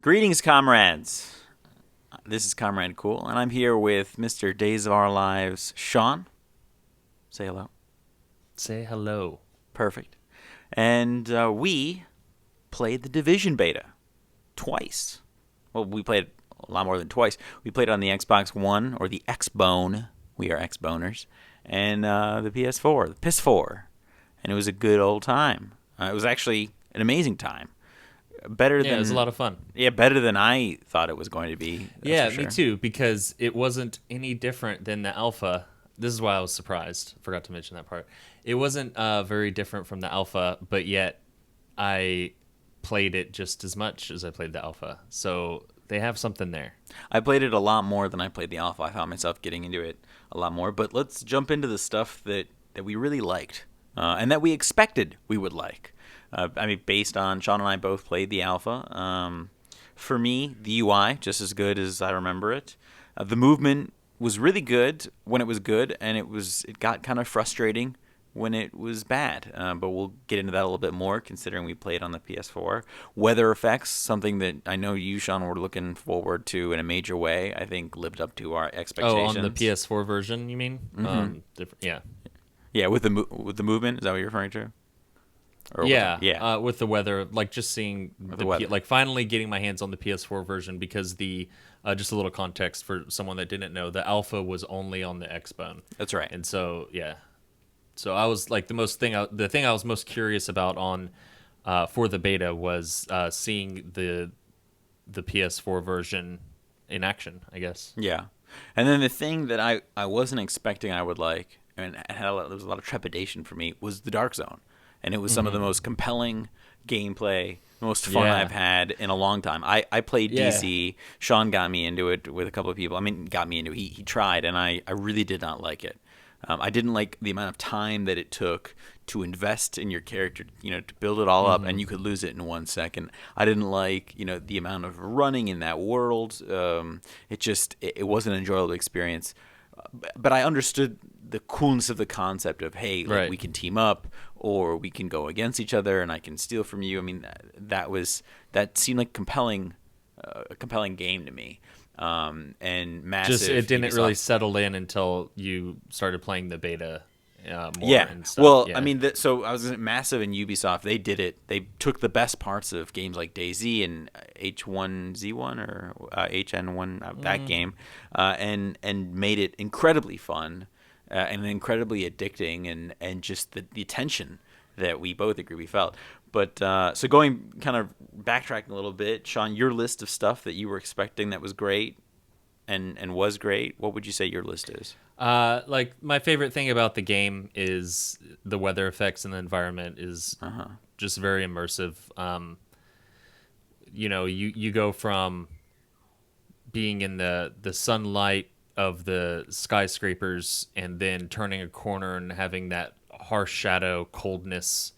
Greetings, comrades. This is Comrade Cool, and I'm here with Mr. Days of Our Lives, Sean. Say hello. Say hello. Perfect. And we played the Division beta twice. Well, we played a lot more than twice. We played it on the Xbox One, or the Xbone. We are Xboners. And the PS4, the PS4. And it was a good old time. It was actually an amazing time. Better Yeah, than it was a lot of fun. Yeah, better than I thought it was going to be. That's Yeah, for sure. me too, because it wasn't any different than the alpha. This is why I was surprised. Forgot to mention that part. It wasn't very different from the alpha, but yet I played it just as much as I played the alpha. So they have something there. I played it a lot more than I played the alpha. I found myself getting into it a lot more. But let's jump into the stuff that we really liked and that we expected we would like. Based on Sean and I both played the alpha. For me, the UI just as good as I remember it. The movement was really good when it was good, and it got kind of frustrating when it was bad. But we'll get into that a little bit more, considering we played on the PS4. Weather effects, something that I know you, Sean, were looking forward to in a major way. I think lived up to our Oh, expectations. on the PS4 version, you mean? Yeah. Yeah, with the movement, is that what you're referring to? Yeah. With the weather, like just seeing the weather. like finally getting my hands on the PS4 version, because the just a little context for someone that didn't know, the alpha was only on the Xbone. That's right. And so so I was like the thing I was most curious about on for the beta was seeing the PS4 version in action, I guess. Yeah. And then the thing that I wasn't expecting I would like, and there was a lot of trepidation for me, was the Dark Zone. And it was some of the most compelling gameplay, most fun Yeah. I've had in a long time. I played Yeah. DC. Sean got me into it with a couple of people. Got me into it. He tried, and I really did not like it. I didn't like the amount of time that it took to invest in your character, to build it all up, and you could lose it in 1 second. I didn't like, the amount of running in that world. It wasn't an enjoyable experience. But I understood the coolness of the concept of, hey, like, Right. we can team up or we can go against each other and I can steal from you. That seemed like a compelling game to me. And massive. Just it didn't really Ubisoft. settle in until you started playing the beta more Yeah. and stuff. Well, Yeah. so I was massive in Ubisoft. They did it. They took the best parts of games like DayZ and H1Z1 or HN1, that game, and made it incredibly fun and incredibly addicting, and just the tension that we both agree we felt. But so going kind of backtracking a little bit, Sean, your list of stuff that you were expecting that was great and was great, what would you say your list is? Like my favorite thing about the game is the weather effects, and the environment is just very immersive. You go from being in the sunlight of the skyscrapers, and then turning a corner and having that harsh shadow coldness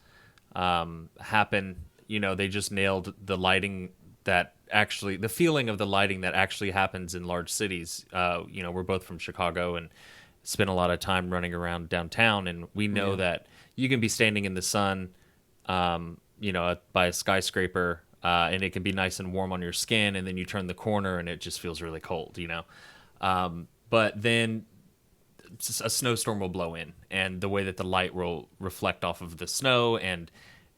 happen. They just nailed the lighting the feeling of the lighting that actually happens in large cities. We're both from Chicago and spend a lot of time running around downtown, and we know that you can be standing in the sun, by a skyscraper, and it can be nice and warm on your skin, and then you turn the corner and it just feels really cold, But then a snowstorm will blow in, and the way that the light will reflect off of the snow, and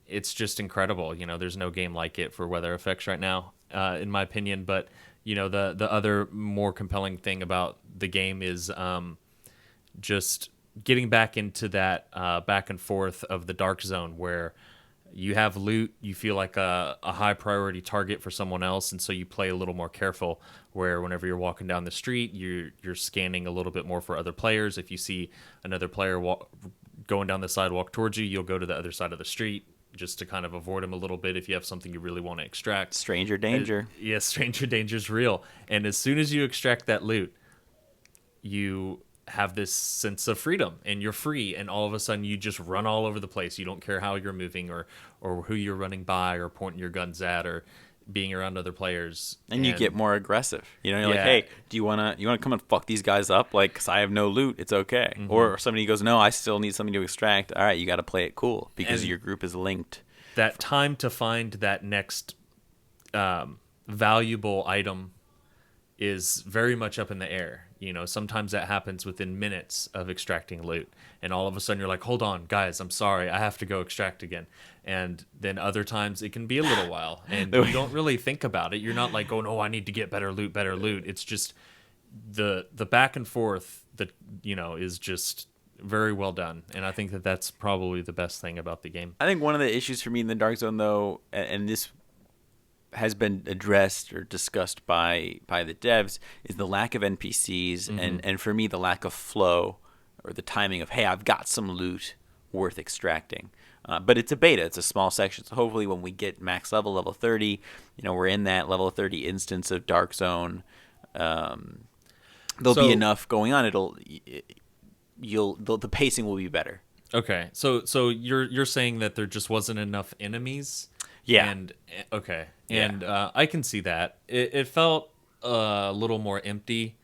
it's just incredible. There's no game like it for weather effects right now, in my opinion. But the other more compelling thing about the game is just getting back into that back and forth of the Dark Zone, where you have loot, you feel like a high priority target for someone else, and so you play a little more careful, where whenever you're walking down the street, you're scanning a little bit more for other players. If you see another player going down the sidewalk towards you, you'll go to the other side of the street just to kind of avoid them a little bit if you have something you really want to extract. Stranger danger. Yes, stranger danger's real. And as soon as you extract that loot, you have this sense of freedom, and you're free, and all of a sudden you just run all over the place. You don't care how you're moving or who you're running by or pointing your guns at or being around other players. And you get more aggressive. You're like, Yeah. hey, do you wanna come and fuck these guys up? Like, 'cause I have no loot, it's okay. Or somebody goes, no, I still need something to extract. All right, you got to play it cool because And your group is linked. that time to find that next valuable item is very much up in the air. You know, sometimes that happens within minutes of extracting loot, and all of a sudden you're like, "Hold on, guys, I'm sorry, I have to go extract again." And then other times it can be a little while, and you don't really think about it. You're not like going, "Oh, I need to get better loot, better loot." It's just the back and forth that is just very well done, and I think that that's probably the best thing about the game. I think one of the issues for me in the Dark Zone, though, and this has been addressed or discussed by the devs, is the lack of NPCs, and for me the lack of flow or the timing of, hey, I've got some loot worth extracting. But it's a beta, it's a small section, so hopefully when we get max level 30, we're in that level 30 instance of Dark Zone. There'll be enough going on. The pacing will be better. Okay, so you're saying that there just wasn't enough enemies? Yeah. And okay, and I can see that. It felt a little more empty.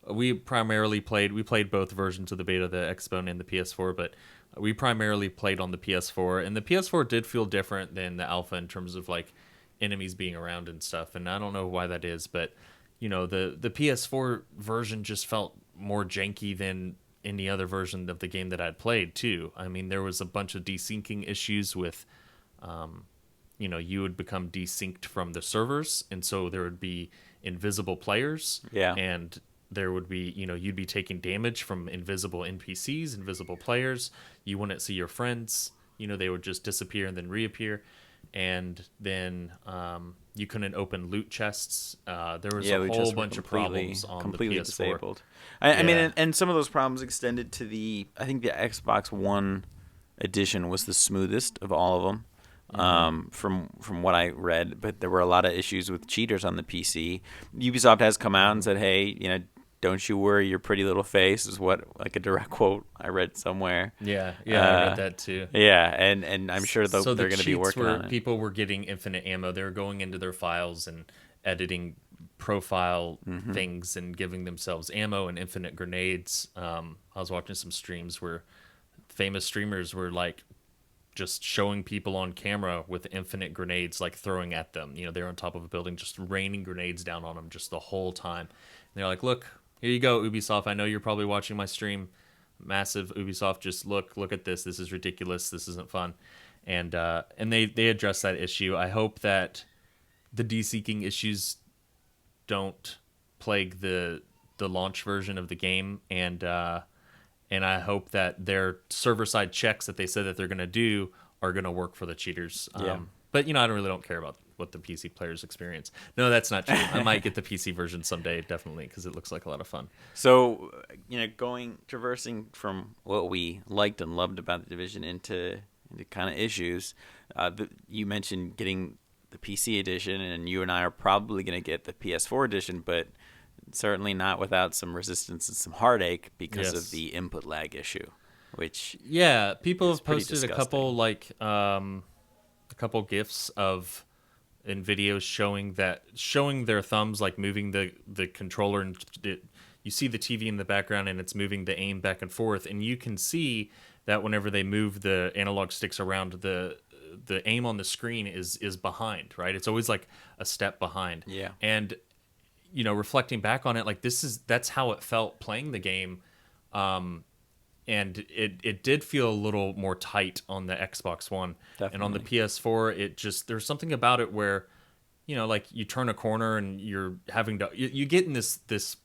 We played both versions of the beta, the Xbone and the PS4, but we primarily played on the PS4, and the PS4 did feel different than the alpha in terms of like enemies being around and stuff. And I don't know why that is, but the PS4 version just felt more janky than any other version of the game that I'd played too. I mean, there was a bunch of desyncing issues with you would become desynced from the servers, and so there would be invisible players. Yeah. And there would be, you'd be taking damage from invisible NPCs, invisible players. You wouldn't see your friends. They would just disappear and then reappear. And then you couldn't open loot chests. There was a whole bunch of problems on completely the PS4. Disabled. I mean, and some of those problems extended to I think the Xbox One edition was the smoothest of all of them. From what I read, but there were a lot of issues with cheaters on the PC. Ubisoft has come out and said, "Hey, don't you worry your pretty little face," is what, like, a direct quote I read somewhere. Yeah, I read that too. Yeah, and I'm sure they're going to be working on it. People were getting infinite ammo. They were going into their files and editing profile things and giving themselves ammo and infinite grenades. I was watching some streams where famous streamers were like just showing people on camera with infinite grenades, like throwing at them. They're on top of a building, just raining grenades down on them just the whole time. And they're like, "Look, here you go, Ubisoft. I know you're probably watching my stream. Massive Ubisoft, just look at this. This is ridiculous. This isn't fun." And they address that issue. I hope that the desyncing issues don't plague the launch version of the game, and I hope that their server-side checks that they said that they're going to do are going to work for the cheaters. But, I don't care about what the PC players experience. No, that's not true. I might get the PC version someday, definitely, because it looks like a lot of fun. So, traversing from what we liked and loved about the Division into kind of issues, you mentioned getting the PC edition, and you and I are probably going to get the PS4 edition, but certainly not without some resistance and some heartache because of the input lag issue, which people have posted a couple GIFs of in videos showing their thumbs, like moving the controller, and you see the TV in the background and it's moving the aim back and forth, and you can see that whenever they move the analog sticks around, the aim on the screen is behind, right? It's always like a step behind. Yeah. And reflecting back on it, like that's how it felt playing the game. And it did feel a little more tight on the Xbox One. Definitely. And on the PS4, there's something about it where, like you turn a corner and you're having to, you get in this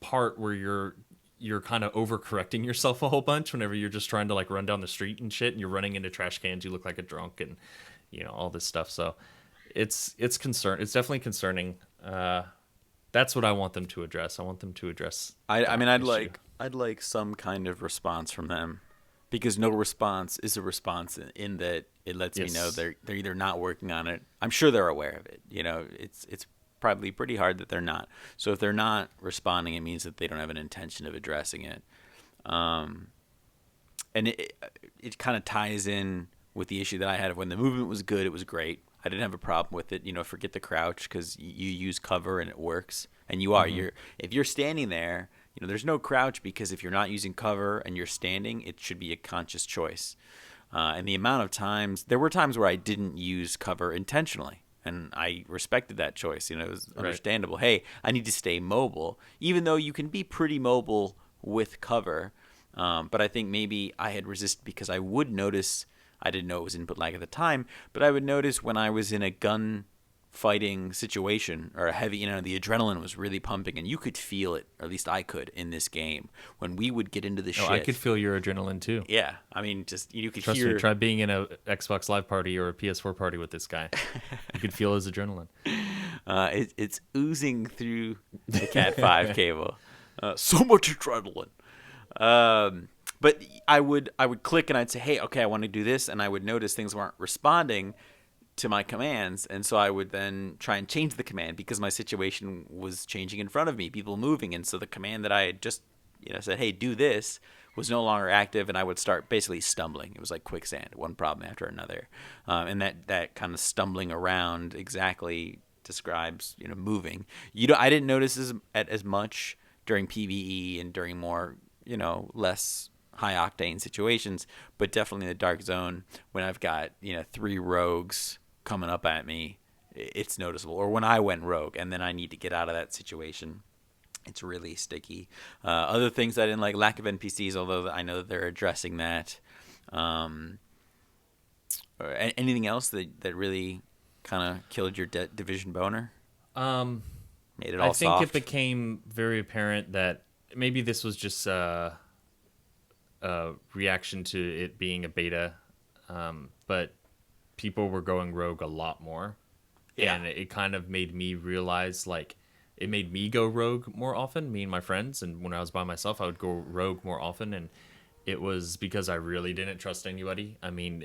part where you're kind of overcorrecting yourself a whole bunch whenever you're just trying to like run down the street and shit, and you're running into trash cans. You look like a drunk and, all this stuff. So it's definitely concerning. That's what I want them to address. I want them to address. I'd like some kind of response from them, because no response is a response in that it lets me know they're either not working on it. I'm sure they're aware of it. It's probably pretty hard that they're not. So if they're not responding, it means that they don't have an intention of addressing it. And it kind of ties in with the issue that I had of when the movement was good, it was great. I didn't have a problem with it. Forget the crouch, because you use cover and it works. And if you're standing there, there's no crouch, because if you're not using cover and you're standing, it should be a conscious choice. And the amount of times, there were times where I didn't use cover intentionally. And I respected that choice. It was Right. understandable. Hey, I need to stay mobile, even though you can be pretty mobile with cover. But I think maybe I had resisted because I would notice, I didn't know it was input lag at the time, but I would notice when I was in a gun fighting situation or a heavy, the adrenaline was really pumping and you could feel it, or at least I could in this game when we would get into the Oh, shit. I could feel your adrenaline too. Yeah. I mean, just you could Trust hear. me, try being in a Xbox Live party or a PS4 party with this guy. You could feel his adrenaline. It's oozing through the Cat 5 cable. So much adrenaline. But I would click and I'd say, hey, okay, I want to do this, and I would notice things weren't responding to my commands, and so I would then try and change the command because my situation was changing in front of me, people moving, and so the command that I had just said, hey, do this, was no longer active, and I would start basically stumbling. It was like quicksand, one problem after another, and that kind of stumbling around exactly describes moving. I didn't notice as much during PvE and during more less high octane situations, but definitely in the dark zone when I've got 3 rogues coming up at me, it's noticeable. Or when I went rogue and then I need to get out of that situation, it's really sticky. Other things I didn't like, lack of NPCs, although I know that they're addressing that. Anything else that really kind of killed your Division boner? Made it all I think soft? it became very apparent that maybe this was just a reaction to it being a beta, but people were going rogue a lot more. Yeah. And it kind of made me realize, like, it made me go rogue more often, me and my friends. And when I was by myself, I would go rogue more often. And it was because I really didn't trust anybody. I mean,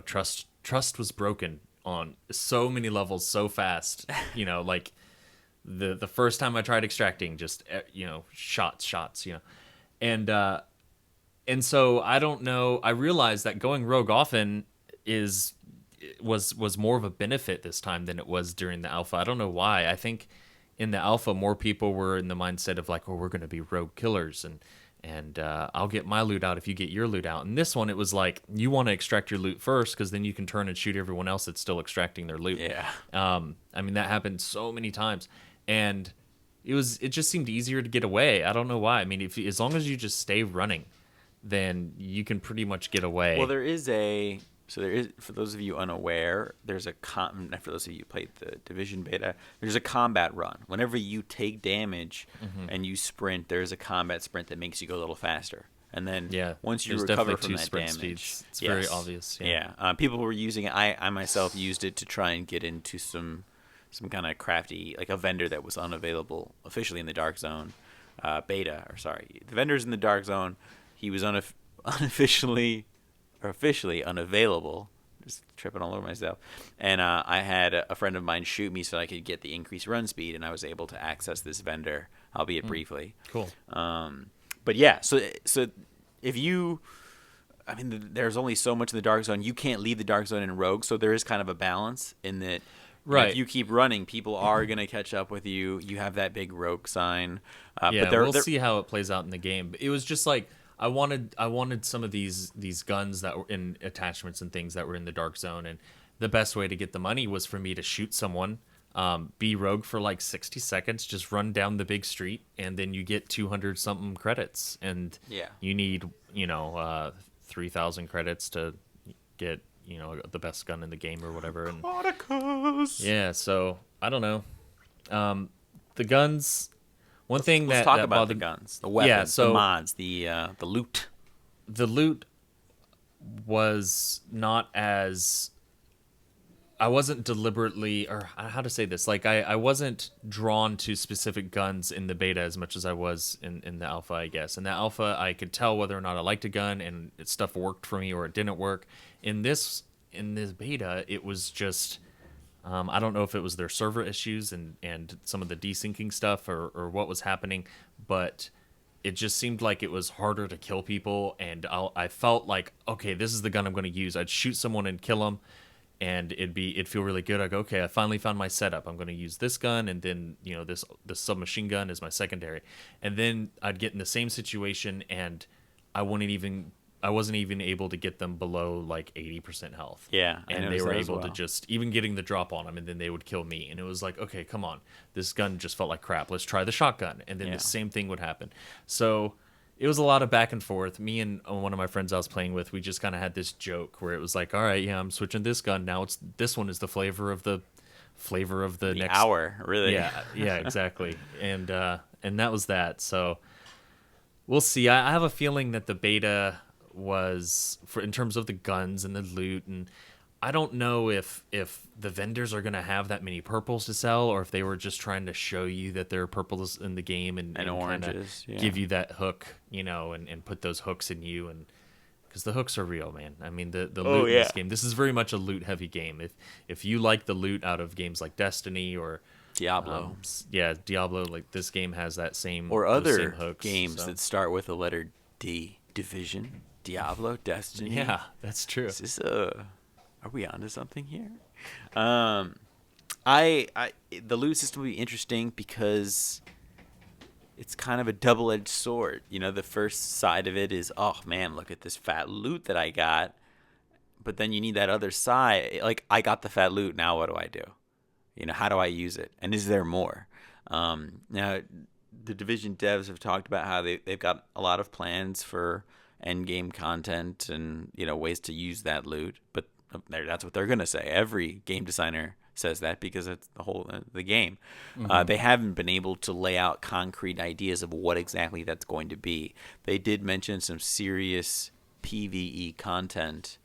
trust was broken on so many levels so fast. Like the first time I tried extracting, just shots. And so I don't know. I realized that going rogue often was more of a benefit this time than it was during the alpha. I don't know why. I think in the alpha more people were in the mindset of like, oh, we're going to be rogue killers and I'll get my loot out if you get your loot out. And this one, it was like you want to extract your loot first because then you can turn and shoot everyone else that's still extracting their loot. Yeah. I mean, that happened so many times, and it just seemed easier to get away. I don't know why. I mean, as long as you just stay running, then you can pretty much get away. Well, there is, for those of you unaware, for those of you who played the Division beta, there's a combat run. Whenever you take damage and you sprint, there's a combat sprint that makes you go a little faster. And then once you there's recover definitely from two that sprint damage, speeds. It's very obvious. Yeah. People were using it. I myself used it to try and get into some kind of crafty, like a vendor that was unavailable officially in the Dark Zone beta. Or sorry, the vendor's in the Dark Zone. He was officially unavailable. Just tripping all over myself. And I had a friend of mine shoot me so I could get the increased run speed, and I was able to access this vendor, albeit briefly. Cool. But yeah, so if you, I mean, there's only so much in the Dark Zone. You can't leave the Dark Zone in Rogue, so there is kind of a balance in that. Right. If you keep running, people are going to catch up with you. You have that big Rogue sign. Yeah, but we'll see how it plays out in the game. But it was just like I wanted some of these guns that were in attachments and things that were in the Dark Zone, and the best way to get the money was for me to shoot someone, be rogue for like 60 seconds, just run down the big street, and then you get 200 something credits, and you need 3,000 credits to get the best gun in the game or whatever. And yeah, so I don't know. The guns. Let's talk about the guns, the weapons, the mods, the loot. The loot was not as. I wasn't deliberately, or how to say this, like I wasn't drawn to specific guns in the beta as much as I was in the alpha, I guess. In the alpha, I could tell whether or not I liked a gun and stuff worked for me or it didn't work. In this beta, it was just. I don't know if it was their server issues and some of the desyncing stuff or what was happening, but it just seemed like it was harder to kill people, and I felt like, okay, this is the gun I'm going to use. I'd shoot someone and kill them, and it'd feel really good. I'd go, okay, I finally found my setup. I'm going to use this gun, and then this submachine gun is my secondary, and then I'd get in the same situation, and I I wasn't even able to get them below like 80% health. Yeah, I and they noticed were that as able to well. just even getting the drop on them, and then they would kill me. And it was like, okay, come on, this gun just felt like crap. Let's try the shotgun, and then Yeah. the same thing would happen. So it was a lot of back and forth. Me and one of my friends I was playing with, we just kind of had this joke where it was like, all right, yeah, I'm switching this gun now. It's this one is the flavor of the The next hour, really. yeah, exactly. And that was that. So we'll see. I have a feeling that the beta was for in terms of the guns and the loot, and I don't know if the vendors are gonna have that many purples to sell, or if they were just trying to show you that there are purples in the game and kinda oranges, yeah. give you that hook, and put those hooks in you, and because the hooks are real, man. I mean, the loot in this game. This is very much a loot heavy game. If you like the loot out of games like Destiny or Diablo. Diablo, like this game has that same Or those other same hooks, games so. that start with the letter D. Division, Diablo, Destiny. Yeah, that's true. Is this are we onto something here? I the loot system will be interesting because it's kind of a double-edged sword. The first side of it is, oh man, look at this fat loot that I got. But then you need that other side. Like, I got the fat loot. Now what do I do? How do I use it? And is there more? Now, the Division devs have talked about how they've got a lot of plans for end game content and ways to use that loot. But that's what they're gonna say. Every game designer says that because it's the game. They haven't been able to lay out concrete ideas of what exactly that's going to be. They did mention some serious PvE content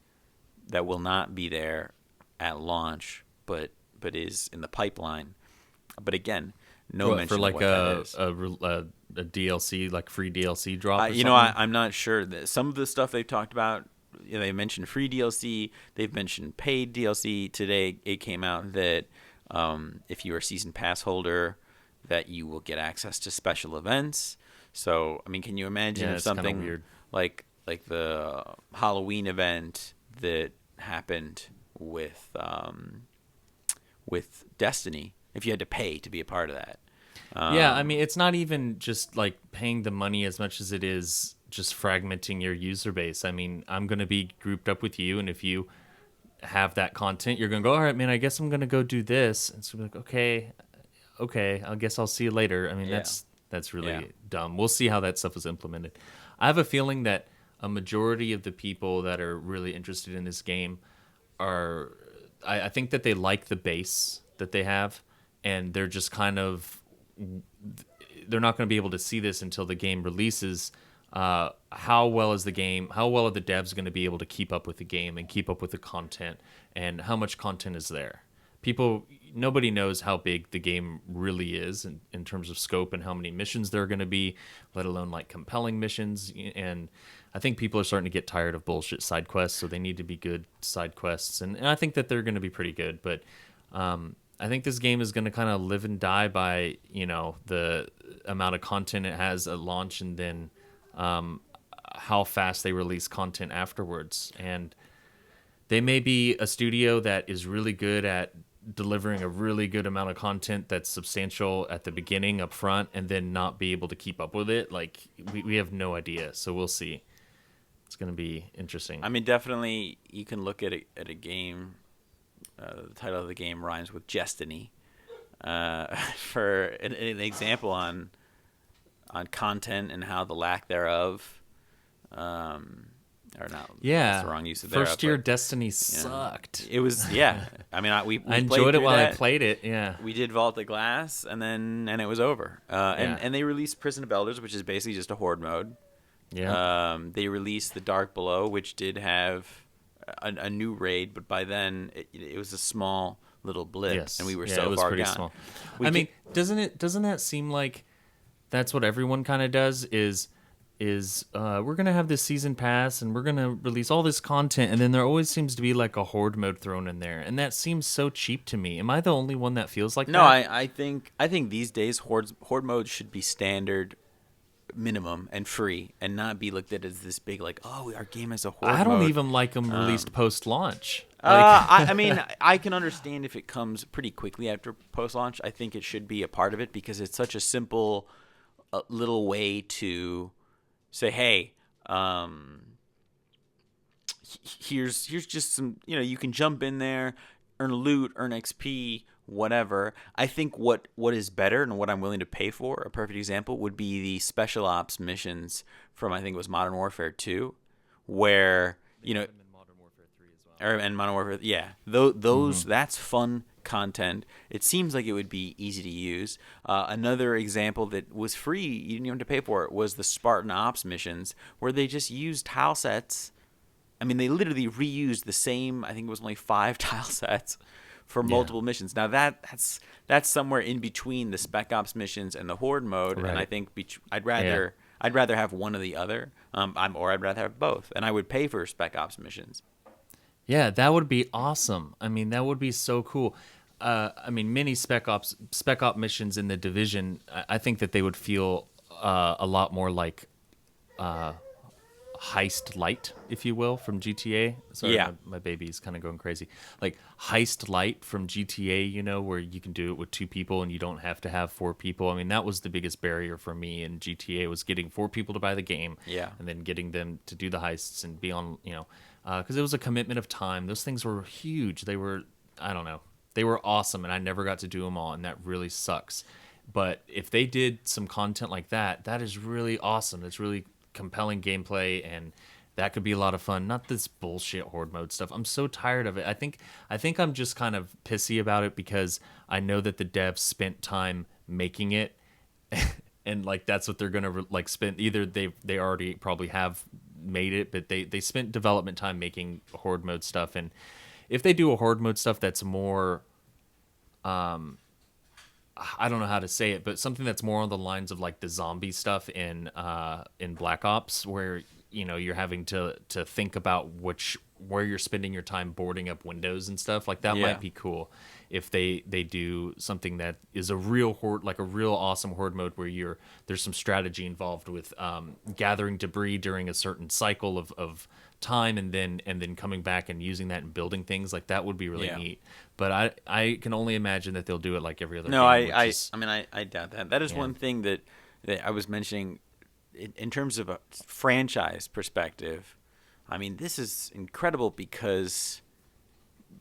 that will not be there at launch, but is in the pipeline. But again, no mention for like of what that is. a DLC, like free DLC drop. Or I'm not sure. Some of the stuff they've talked about, they mentioned free DLC. They've mentioned paid DLC. Today it came out that if you are a season pass holder, that you will get access to special events. So, I mean, can you imagine if it's kinda something weird. like the Halloween event that happened with Destiny, if you had to pay to be a part of that? Yeah, I mean, it's not even just like paying the money as much as it is just fragmenting your user base. I mean, I'm going to be grouped up with you, and if you have that content, you're going to go, all right, man, I guess I'm going to go do this. And so we're like, okay, I guess I'll see you later. I mean, Yeah. that's really Yeah. dumb. We'll see how that stuff is implemented. I have a feeling that a majority of the people that are really interested in this game are, I think that they like the base that they have, and they're just kind of, they're not going to be able to see this until the game releases. How well are the devs going to be able to keep up with the game and keep up with the content, and how much content is there? Nobody knows how big the game really is in terms of scope and how many missions there are going to be, let alone like compelling missions. And I think people are starting to get tired of bullshit side quests, so they need to be good side quests. And I think that they're going to be pretty good, but I think this game is going to kind of live and die by, the amount of content it has at launch, and then how fast they release content afterwards. And they may be a studio that is really good at delivering a really good amount of content that's substantial at the beginning up front, and then not be able to keep up with it. Like, we have no idea. So we'll see. It's going to be interesting. I mean, definitely you can look at a game. The title of the game rhymes with Jestiny. For an example on content and how the lack thereof, or not. Yeah, that's the wrong use of first year but, Destiny sucked. It was, yeah. I mean, we I enjoyed it while that. I played it. Yeah, We did Vault of Glass, and it was over. Yeah. And they released Prison of Elders, which is basically just a horde mode. yeah. They released The Dark Below, which did have a new raid, but by then it was a small little blip, Yes, and we were yeah, so it was far pretty gone. small. We I can- mean, doesn't that seem like that's what everyone kind of does? Is we're gonna have this season pass, and we're gonna release all this content, and then there always seems to be like a horde mode thrown in there, and that seems so cheap to me. Am I the only one that feels like No, that? I think these days horde mode should be standard, minimum, and free, and not be looked at as this big like, oh, our game has a horde mode. I don't even like them released post launch. I mean, I can understand if it comes pretty quickly after post launch. I think it should be a part of it because it's such a simple little way to say, hey, here's just some, you can jump in there, earn loot, earn XP, whatever. I think what is better and what I'm willing to pay for, a perfect example would be the special ops missions from, I think it was Modern Warfare 2, where Modern Warfare 3 as well. and Modern Warfare, yeah, those that's fun content. It seems like it would be easy to use. Another example that was free, you didn't even have to pay for it, was the Spartan Ops missions, where they just used tile sets. I mean, they literally reused the same, I think it was only 5 tile sets for multiple missions. Now that's somewhere in between the Spec Ops missions and the Horde mode, and I Right. think I'd rather have one or the other, or I'd rather have both, and I would pay for Spec Ops missions. Yeah, that would be awesome. I mean, that would be so cool. I mean, many spec op missions in the Division, I think that they would feel a lot more like heist light, if you will, from GTA. Sorry, Yeah. my baby's kind of going crazy. Like heist light from GTA, where you can do it with 2 people and you don't have to have 4 people. I mean, that was the biggest barrier for me in GTA, was getting 4 people to buy the game, Yeah. and then getting them to do the heists and be on, because it was a commitment of time. Those things were huge. They were, I don't know, they were awesome, and I never got to do them all, and that really sucks. But if they did some content like that, that is really awesome. It's really compelling gameplay, and that could be a lot of fun. Not this bullshit horde mode stuff. I'm so tired of it. I think I'm just kind of pissy about it because I know that the devs spent time making it, and like that's what they're gonna like spend. Either they already probably have made it, but they spent development time making horde mode stuff. And if they do a horde mode stuff that's more I don't know how to say it, but something that's more on the lines of like the zombie stuff in Black Ops, where you're having to think about where you're spending your time boarding up windows and stuff like that. Yeah. Might be cool if they do something that is a real horde, like a real awesome horde mode where there's some strategy involved with gathering debris during a certain cycle of time, and then coming back and using that and building things. Like that would be really neat. But I can only imagine that they'll do it like every other No, game. I doubt that. That is one thing that I was mentioning in terms of a franchise perspective. I mean, this is incredible because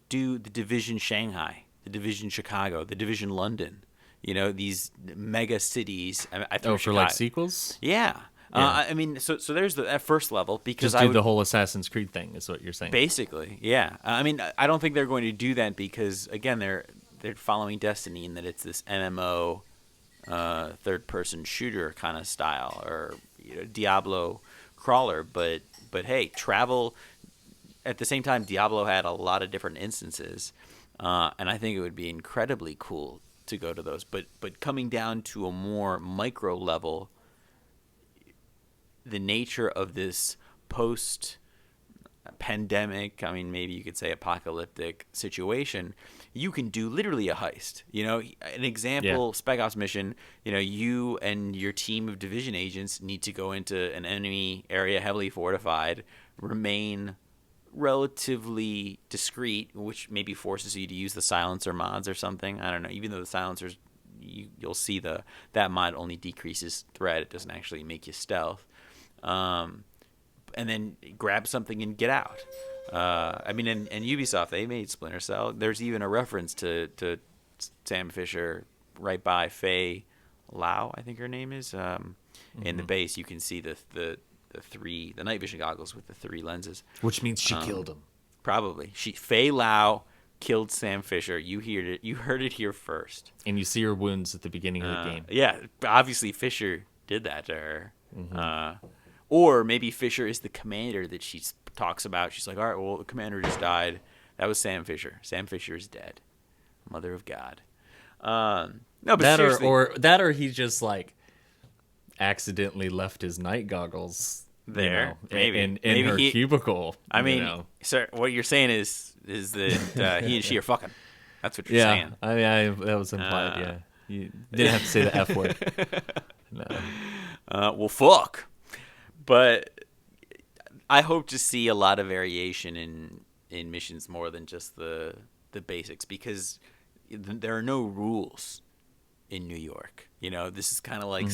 do the Division Shanghai, the Division Chicago, the Division London, these mega cities. I threw for like Chicago. sequels. Yeah. I mean, so there's that first level because Just do the whole Assassin's Creed thing is what you're saying. basically, yeah. I mean, I don't think they're going to do that because again, they're following Destiny in that it's this MMO, third-person shooter kind of style, or Diablo crawler. But hey, travel. At the same time, Diablo had a lot of different instances, and I think it would be incredibly cool to go to those. But coming down to a more micro level, the nature of this post-pandemic, I mean, maybe you could say apocalyptic situation, you can do literally a heist. An example, Spec Ops mission, you and your team of Division agents need to go into an enemy area heavily fortified, remain relatively discreet, which maybe forces you to use the silencer mods or something. I don't know. Even though the silencers, you'll see that mod only decreases threat. It doesn't actually make you stealth. And then grab something and get out. I mean, and Ubisoft, they made Splinter Cell. There's even a reference to Sam Fisher right by Faye Lau, I think her name is. In the base, you can see the night vision goggles with the 3 lenses. Which means she killed him. Probably. Faye Lau killed Sam Fisher. You heard it here first. And you see her wounds at the beginning of the game. Yeah, obviously Fisher did that to her. Or maybe Fisher is the commander that she talks about. She's like, all right, well, the commander just died. That was Sam Fisher. Sam Fisher is dead. Mother of God. No, but That seriously. or he just like accidentally left his night goggles There, maybe. in Maybe her cubicle. I mean, sir, what you're saying is that he and she are fucking. That's what you're saying. I mean, that was implied. Yeah, you didn't have to say the F word. No. Well, fuck. But I hope to see a lot of variation in missions more than just the basics, because there are no rules in New York. This is kind of like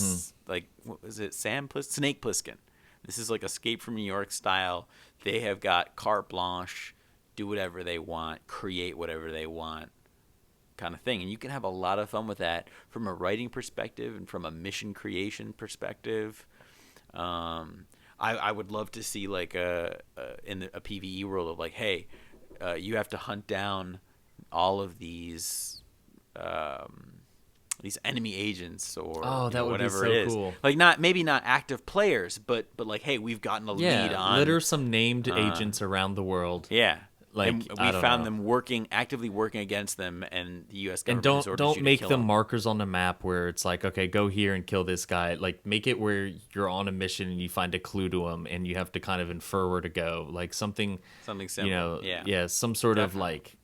like what was it, Snake Plissken. This is like Escape from New York style. They have got carte blanche, do whatever they want, create whatever they want, kind of thing. And you can have a lot of fun with that from a writing perspective and from a mission creation perspective. I would love to see like a PvE world of like, hey, you have to hunt down all of these enemy agents or Oh, that would be whatever so it is. cool. Like maybe not active players, but like, hey, we've gotten a lead on. litter some named agents around the world. Yeah. Like, and I we don't found know. them actively working against them, and the U.S. And government has ordered you don't to make kill them them. markers on the map where it's like, okay, go here and kill this guy. Like, make it where you're on a mission and you find a clue to him and you have to kind of infer where to go. Like something Simple. you know, Yeah. some sort of Definitely. like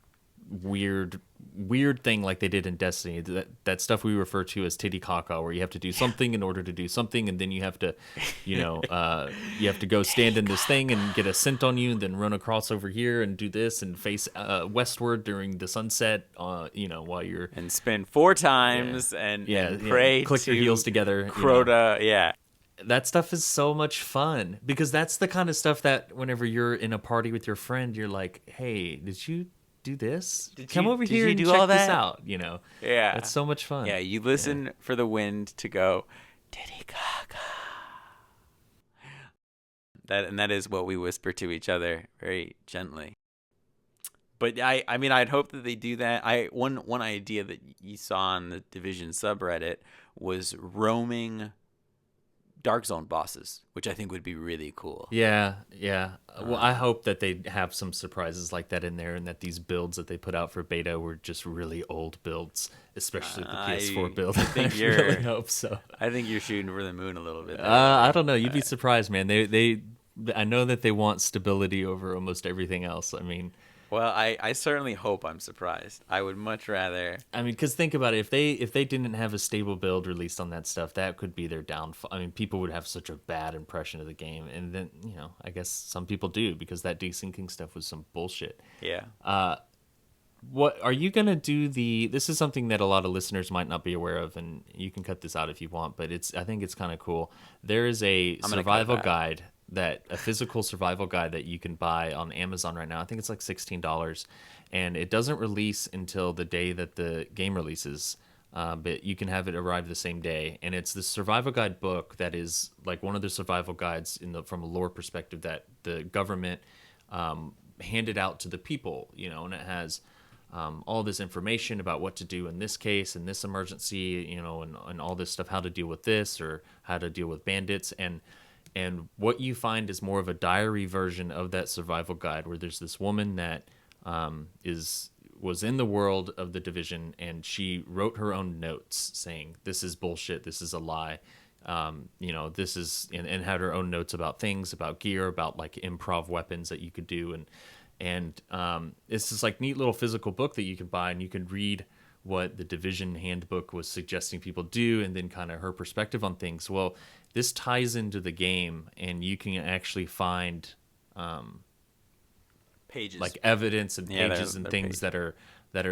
weird thing like they did in Destiny. That stuff we refer to as Titicaca, where you have to do something in order to do something, and then you have to, you have to go stand in this thing and get a scent on you, and then run across over here and do this and face westward during the sunset. While you're And spin 4 times and pray click to your heels together. Crota. Yeah. That stuff is so much fun because that's the kind of stuff that whenever you're in a party with your friend, you're like, "Hey, did you do this? Come over did here you and do check all this that?" out." Yeah. It's so much fun. Yeah, you listen for the wind to go, Titicaca. That is what we whisper to each other very gently. But I mean, I'd hope that they do that. One idea that you saw on the Division subreddit was roaming Dark Zone bosses, which I think would be really cool. Yeah. Well, I hope that they have some surprises like that in there, and that these builds that they put out for beta were just really old builds, especially the PS4 build. I think I really hope so. I think you're shooting for the moon a little bit there. I don't know. You'd be surprised, man. I know that they want stability over almost everything else. I mean, Well, I certainly hope I'm surprised. I would much rather. because think about it. If they didn't have a stable build released on that stuff, that could be their downfall. I mean, people would have such a bad impression of the game, and then I guess some people do because that desyncing stuff was some bullshit. Yeah. What are you gonna do? This is something that a lot of listeners might not be aware of, and you can cut this out if you want, but I think it's kind of cool. There is a gonna cut survival that. guide a physical survival guide that you can buy on Amazon right now. I think it's like $16, and it doesn't release until the day that the game releases. But you can have it arrive the same day, and it's the survival guide book that is like one of the survival guides from a lore perspective that the government handed out to the people, and it has all this information about what to do in this case, in this emergency, and all this stuff, how to deal with this or how to deal with bandits. And what you find is more of a diary version of that survival guide, where there's this woman that was in the world of the Division, and she wrote her own notes saying, "This is bullshit. This is a lie." This is, and had her own notes about things, about gear, about like improv weapons that you could do, and it's this like neat little physical book that you can buy, and you can read what the Division handbook was suggesting people do, and then kind of her perspective on things. Well, this ties into the game, and you can actually find Pages. like evidence and Yeah, pages they're and things that are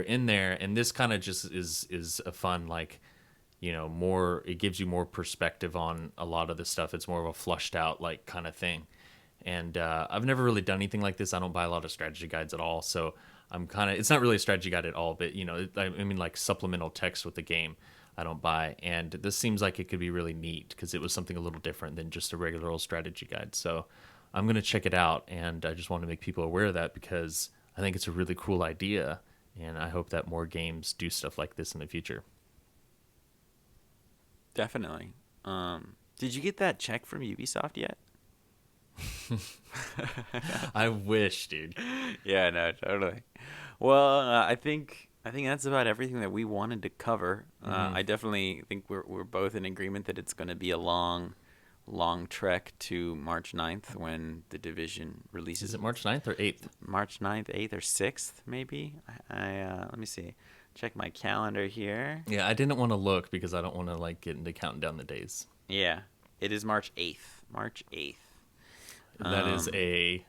in there. And this kind of just is a fun, like, more, it gives you more perspective on a lot of the stuff. It's more of a flushed out like kind of thing. And I've never really done anything like this. I don't buy a lot of strategy guides at all, so I'm kind of, it's not really a strategy guide at all, but I mean like supplemental text with the game I don't buy. And this seems like it could be really neat because it was something a little different than just a regular old strategy guide. So I'm going to check it out, and I just want to make people aware of that because I think it's a really cool idea, and I hope that more games do stuff like this in the future. Definitely. Did you get that check from Ubisoft yet? I wish, dude. Yeah, no, totally. Well, I think that's about everything that we wanted to cover. I definitely think we're both in agreement that it's going to be a long trek to March 9th when the Division releases. Is it March 9th or 8th? March 9th, 8th, or 6th, maybe? Let me see. Check my calendar here. Yeah, I didn't want to look because I don't want to like get into counting down the days. Yeah, it is March 8th. March 8th. That is a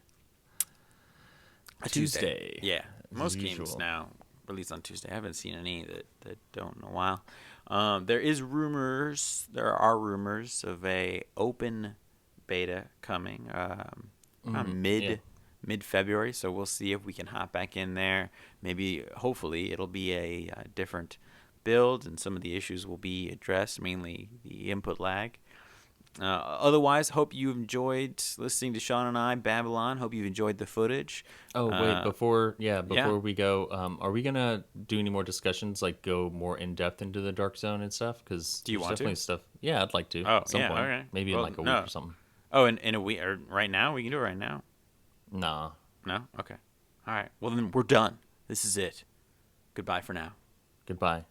Tuesday. Yeah, most games usual. now release on Tuesday. I haven't seen any that don't in a while. There are rumors of a open beta coming around yeah. mid February. So we'll see if we can hop back in there. Maybe, hopefully, it'll be a different build, and some of the issues will be addressed, mainly the input lag. Otherwise, hope you enjoyed listening to Sean and I, Babylon. Hope you've enjoyed the footage. Oh wait, before Yeah. we go, are we gonna do any more discussions, like go more in depth into the Dark Zone and stuff? Because Do you there's want to? definitely stuff. Yeah, I'd like to Oh, at some yeah, point, okay. maybe in Well, like a week no. or something. Oh, in a week, or right now? We can do it right now. Nah, No? Okay. All right. Well, then we're done. This is it. Goodbye for now. goodbye.